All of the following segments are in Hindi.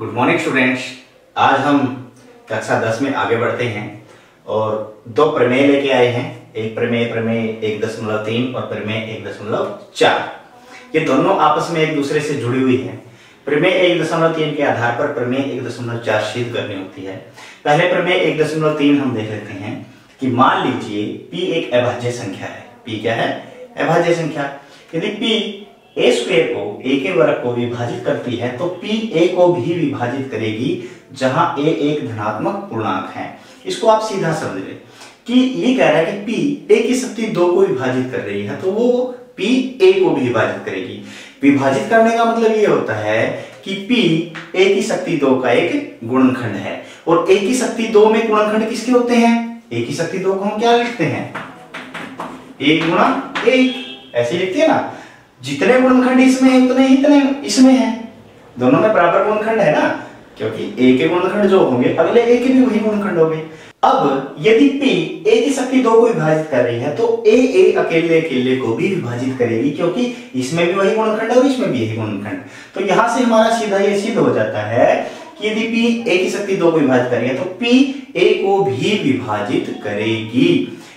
Good morning students. आज हम कक्षा 10 में आगे बढ़ते हैं और दो प्रमेय लेके आए हैं। एक प्रमेय 1.3 और प्रमेय 1.4। ये दोनों आपस में एक दूसरे से जुड़ी हुई हैं। प्रमेय 1.3 के आधार पर प्रमेय 1.4 सिद्ध करनी होती है। पहले प्रमेय 1.3 हम देख लेते हैं कि मान लीजिए p एक अभाज्य संख्या है। p क्या है? अभाज्य संख्या। यदि p a स्क्वायर को a के वर्ग को विभाजित करती है तो p a को भी विभाजित करेगी, जहां a एक धनात्मक पूर्णांक है। इसको आप सीधा समझ लें कि ये कह रहा है कि p a की शक्ति 2 को विभाजित कर रही है, तो वो p a को भी विभाजित करेगी। विभाजित करने का मतलब ये होता है कि p a की शक्ति 2 का एक गुणनखंड है, और a की शक्ति 2 में गुणनखंड किसके होते हैं? a की शक्ति 2 को हम क्या लिखते हैं? a गुणा 1, ऐसे लिखते हैं ना। जितने गुणनखंड इसमें है उतने ही इतने इसमें है, दोनों में बराबर गुणनखंड है ना, क्योंकि a के गुणनखंड जो होंगे अगले a के भी वही गुणनखंड होंगे। अब यदि p a की शक्ति 2 को विभाजित कर रही है तो a अकेले अकेले को भी विभाजित करेगी, क्योंकि इसमें भी वही गुणनखंड है और इसमें भी यही गुणनखंड। तो यहां से हमारा सीधा ये सिद्ध हो जाता है कि यदि p a की शक्ति 2 को विभाजित कर रही है तो p a को भी विभाजित करेगी।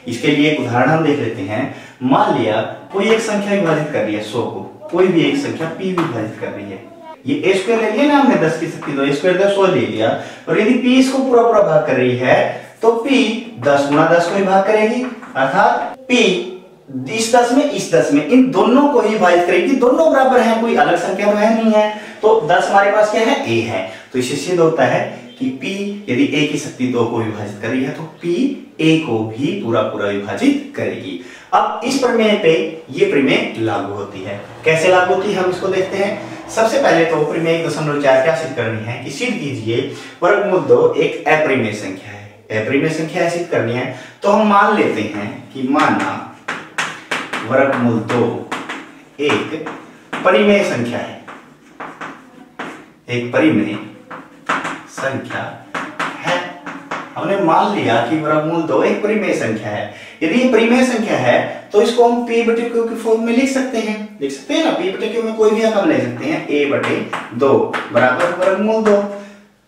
इसके लिए एक उदाहरण हम देख लेते हैं। मान लिया कोई एक संख्या विभाजित कर रही है 100 को, कोई भी एक संख्या p विभाजित कर रही है। ये a स्क्वायर ले लिया ना हमने, 10 की शक्ति 2 स्क्वायर 100 ले लिया, और यदि p इसको पूरा पूरा भाग कर रही है तो p 10 गुणा 10 को ही भाग करेगी, अर्थात p इस 10 में इस 10 में इन दोनों को ही विभाजित करेगी। दोनों बराबर हैं, कोई अलग संख्या तो है नहीं है, तो 10 हमारे पास क्या है? a है। तो इससे सिद्ध होता है कि p यदि a की शक्ति 2 को विभाजित कर रही है तो p a को भी पूरा पूरा विभाजित करेगी। अब इस प्रमेय पे ये प्रमेय लागू होती है। कैसे लागू होती है हम इसको देखते हैं। सबसे पहले तो प्रमेय 1.4 क्या सिद्ध करनी है कि सिद्ध कीजिए वर्गमूल 2 एक अप्रिमेय संख्या है। अप्रिमेय संख्या सिद्ध करनी है तो हम मान लेते हैं कि माना वर्गमूल 2 एक परिमेय संख्या है। एक परिमेय संख्या है। हमने मान लिया कि वर्गमूल 2 एक परिमेय संख्या है। यदि ये परिमेय संख्या है तो इसको हम p/q के फॉर्म में लिख सकते हैं। लिख सकते हैं ना, p/q में कोई भी हम ले सकते हैं, a/2 बराबर वर्गमूल 2,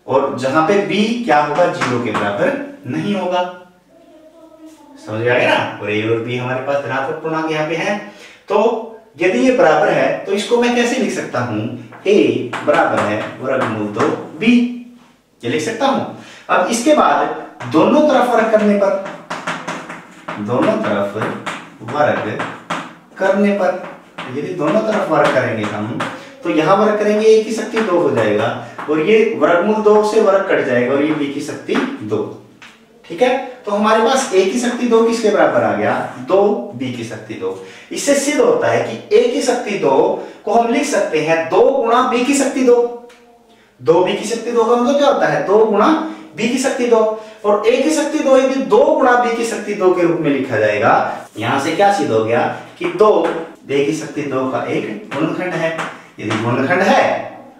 और जहां पे b क्या होगा? 0 के बराबर नहीं होगा। समझ आ गया ना। और a और b हमारे पास धनात्मक पूर्णांक यहाँ पे है, तो यदि ये बराबर है तो इसको मैं कैसे लिख सकता हूं? a बराबर है वर्गमूल 2b, ये लिख सकता हूं। अब इसके बाद दोनों तरफ वर्ग करने पर, यदि दोनों तरफ वर्ग करेंगे हम तो यहां वर्ग करेंगे a की शक्ति 2 हो जाएगा, और ये वर्गमूल 2 से वर्ग कट जाएगा और ये b की शक्ति 2। ठीक है, तो हमारे पास a की शक्ति 2 किसके बराबर आ गया? 2 b की शक्ति 2। इससे सिद्ध होता है कि a की शक्ति 2 को हम लिख सकते हैं 2 गुणा b की शक्ति 2। 2 b की शक्ति 2 का मतलब क्या होता है? 2 गुणा b की शक्ति 2, और a की शक्ति 2 यदि 2 गुणा b की शक्ति 2 के रूप में लिखा जाएगा। यहां से क्या सिद्ध हो गया कि 2 a की शक्ति 2 का एक गुणनखंड है। यदि गुणनखंड है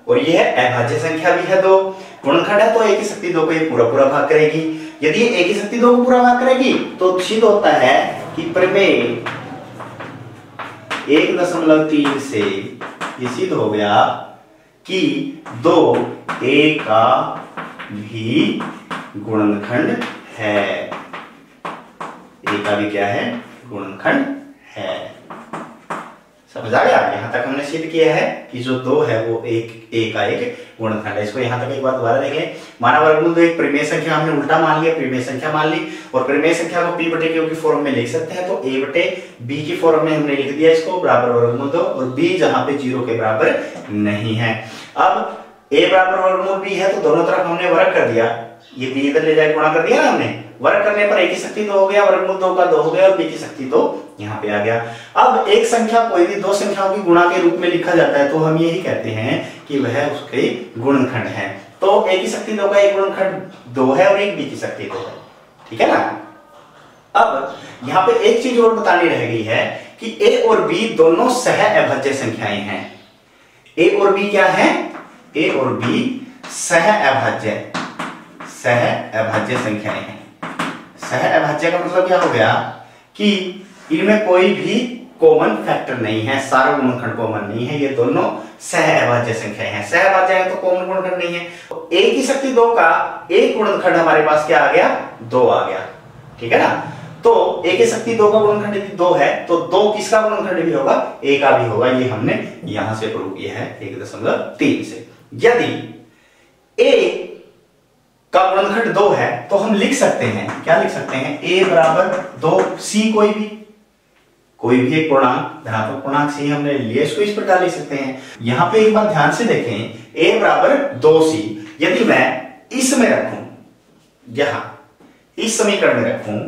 और यह अभाज्य संख्या भी है, 2 गुणनखंड है, तो a की शक्ति 2 को ये पूरा पूरा भाग करेगी। यदि a की शक्ति 2 को पूरा भाग करेगी तो सिद्ध होता है कि प्रमेय 1.3 से ये सिद्ध हो गया कि 2a का भी गुणनखंड है। a का भी क्या है? गुणनखंड है। समझ आ गया? यहां तक हमने सिद्ध किया है कि जो 2 है वो a का एक गुणनखंड है। इसको यहां तक एक बार दोबारा देखें। माना वर्गमूल 2 एक परिमेय संख्या, हमने उल्टा मान लिया, परिमेय संख्या मान ली, और परिमेय संख्या को p/q की फॉर्म में लिख सकते हैं, तो a/b की फॉर्म में हमने लिख दिया इसको बराबर वर्गमूल 2, और b जहां पे 0 के बराबर नहीं है। अब a बराबर वर्गमूल b है तो दोनों तरफ हमने वर्ग कर दिया, ये b इधर ले जाके गुणा कर दिया ना हमने। वर्ग करने पर a की शक्ति 2 हो गया, वर्गमूल 2 का 2 हो गया, और b की शक्ति 2 यहाँ पे आ गया। अब एक संख्या को यदि 2 संख्याओं की गुणा के रूप में लिखा जाता है तो हम यही कहते हैं कि वह उसके गुणनखंड है। तो a की शक्ति 2 का एक गुणनखंड 2 है और एक b की शक्ति 2 है। ठीक है ना। अब यहाँ पे एक चीज और बतानी रह गई है कि a और b दोनों सह अभाज्य संख्याएं हैं। a और b क्या है? a और b सह अभाज्य संख्याएं हैं। सह अभाज्य का मतलब क्या हो गया कि इनमें कोई भी कॉमन फैक्टर नहीं है, सारा गुणनखंड कॉमन नहीं है, ये दोनों सहअभाज्य संख्याएं हैं। सहअभाज्य है तो कॉमन गुणनखंड नहीं है। तो a की शक्ति 2 का एक गुणनखंड हमारे पास क्या आ गया, 2 आ गया, ठीक है ना। तो a की शक्ति 2 का गुणनखंड यदि 2 है तो 2 किसका गुणनखंड भी होगा, a का भी होगा। ये हमने यहां से प्रूव किया है 1.3 से। यदि a का गुणनखंड 2 है तो हम लिख सकते हैं, क्या लिख सकते हैं, a बराबर 2, c कोई भी एक पूर्णांक, धनात्मक पूर्णांक c हमने लिया, इसको इस प्रकार लिख सकते हैं। यहां पे एक बार ध्यान से देखें, a बराबर 2c यदि मैं इसमें रखूं, यहां इस समीकरण में रखूं,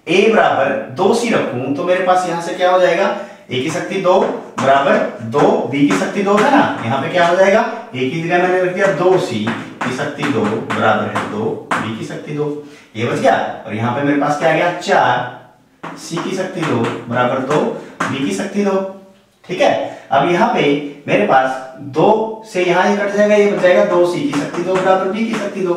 a बराबर 2c रखूं तो मेरे पास यहां से क्या हो जाएगा, a की शक्ति 2 बराबर 2, b की शक्ति 2 है ना, यहां पे क्या हो जाएगा, a की जगह मैंने रख दिया 2c की शक्ति 2 बराबर है 2, b की शक्ति 2, ये बच गया। और यहां पे मेरे पास क्या आ गया, 4 c की शक्ति 2 बराबर 2, b की शक्ति 2, ठीक है। अब यहां पे मेरे पास 2 से यहां ये कट जाएगा, ये बच जाएगा 2c की शक्ति 2 बराबर b की शक्ति 2,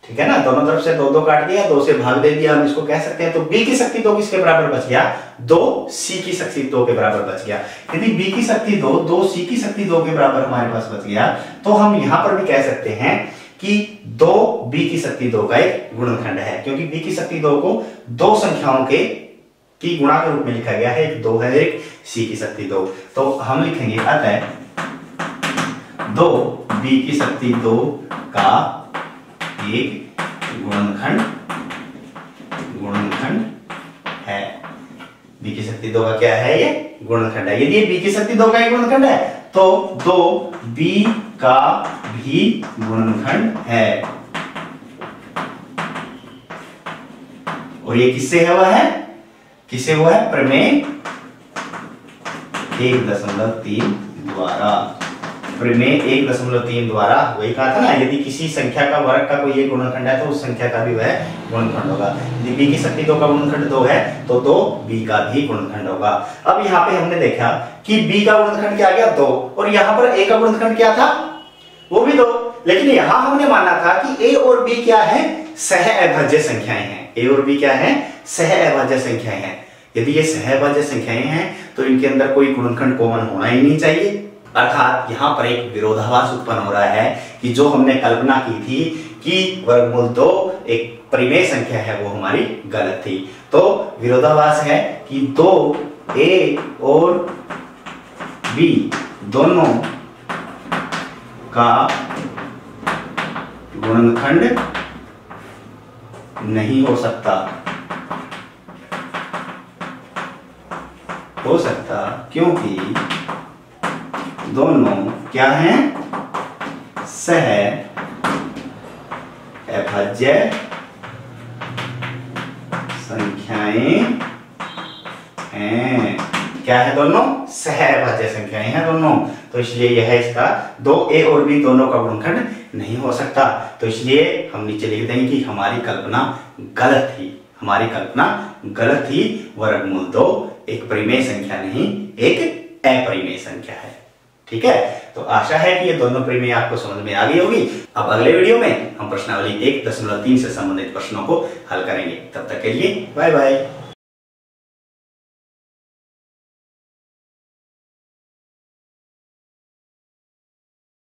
ठीक है ना। दोनों तरफ से 2 काट दिया, 2 से भाग दे दिया, हम इसको कह सकते हैं। तो b की शक्ति 2 किसके बराबर बच गया, 2c की शक्ति 2 के बराबर बच गया। यदि b की शक्ति 2 2c की शक्ति 2 के बराबर हमारे पास बच गया तो हम यहां पर भी कह सकते हैं कि 2b की शक्ति 2 का एक गुणनखंड है, क्योंकि b की शक्ति 2 को दो संख्याओं के की गुणा के रूप में लिखा गया है, एक 2 है, एक c की शक्ति 2। तो हम लिखेंगे अतः 2b की शक्ति 2 का एक गुणनखंड है। b की शक्ति 2 का क्या है, ये गुणनखंड है। यदि ये b की शक्ति 2 का एक गुणनखंड है तो 2b का भी गुणनखंड है। और ये किससे हुआ है, किससे हुआ है, प्रमेय 1.3 द्वारा। प्रमेय 1.3 द्वारा वही कहा था ना, यदि किसी संख्या का वर्ग का कोई एक गुणनखंड है तो उस संख्या का भी वह गुणनखंड होगा। यदि b की शक्ति 2 का गुणनखंड 2 है तो 2b का भी गुणनखंड होगा। अब यहाँ पे हमने देखा कि b का गुणनखंड क्या आ गया, 2, और यहाँ पर a का गुणनखंड क्या था, वो भी 2। लेकिन यहां हमने माना था कि a और b क्या है, सहअभाज्य संख्याएं हैं। a और b क्या है, सहअभाज्य संख्याएं हैं। यदि ये सहअभाज्य संख्याएं हैं तो इनके अंदर कोई गुणनखंड कॉमन होना ही नहीं चाहिए। अर्थात यहां पर एक विरोधाभास उत्पन्न हो रहा है कि जो हमने कल्पना की थी कि वर्गमूल 2 एक परिमेय संख्या है, वो हमारी गलत थी। तो विरोधाभास है कि 2a और b दोनों का गुणनखंड नहीं हो सकता, क्योंकक्योंकि दोनों क्या हैं, सहअभाज्य संख्याएं हैं। क्या है, दोनों सहअभाज्य संख्याएं हैं दोनों। तो इसलिए यह इसका 2a और b दोनों का गुणनखंड नहीं हो सकता। तो इसलिए हम नीचे लिख देंगे कि हमारी कल्पना गलत थी, हमारी कल्पना गलत थी। वर्गमूल 2 एक परिमेय संख्या नहीं, एक अपरिमेय संख्या है। ठीक है, तो आशा है कि ये दोनों परिमेय आपको समझ में आ गई होगी। अब अगले वीडियो में हम प्रश्नावली 1.3 से संबंधित प्रश्नों को हल करेंगे। तब तक के लिए बाय बाय।